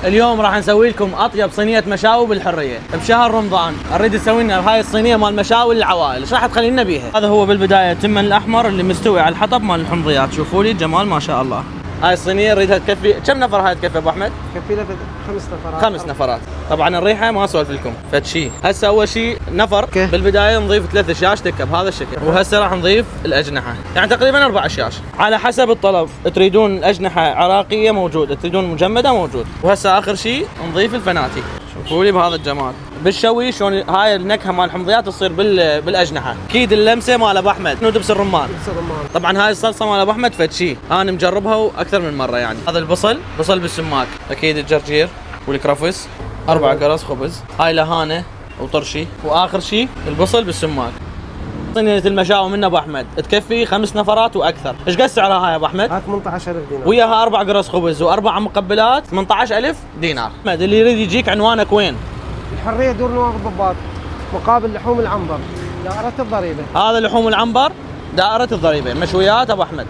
اليوم راح نسوي لكم اطيب صينيه مشاوي بالحريه بشهر رمضان. نريد نسوي لنا هاي الصينيه مال مشاوي للعوائل. ايش راح تخلينا بيها؟ هذا هو بالبدايه التمن الاحمر اللي مستوي على الحطب مال الحمضيات. شوفوا لي الجمال ما شاء الله. هاي الصينيه نريدها تكفي كم نفر؟ هاي تكفي ابو احمد؟ تكفي لنا 5 نفرات. 5 نفرات. طبعا الريحه ما اسولف لكم فد شيء. هسه اول شيء نفر اوكي. بالبدايه نضيف 3 اشياء تكه بهذا الشكل، وهسه راح نضيف الاجنحه، يعني تقريبا 4 اشياء على حسب الطلب. تريدون الاجنحه عراقيه موجوده، تريدون مجمده موجود. وهسه اخر شيء نضيف الفناتي. شوفوا لي بهذا الجمال بالشوي شلون هاي النكهه مال الحمضيات تصير بالاجنحه. اكيد اللمسه مال ابو احمد ودبس الرمان. طبعا هاي الصلصه مال ابو احمد فد شيء انا مجربها اكثر من مره. يعني هذا بصل بالسماق، اكيد الجرجير والكرفس، 4 قرص خبز، هاي لهانه وطرشي، واخر شيء البصل بالسماق. صينيه المشاوي من ابو احمد تكفي 5 نفرات واكثر. ايش قد سعرها هاي يا ابو احمد؟ هاي 18000 دينار وياها 4 قرص خبز و4 مقبلات 18000 دينار. احمد اللي يريد يجيك عنوانك وين؟ الحريه دور نواف الضباط، مقابل لحوم العنبر، دائره الضريبه. هذا لحوم العنبر دائره الضريبه، مشويات ابو احمد.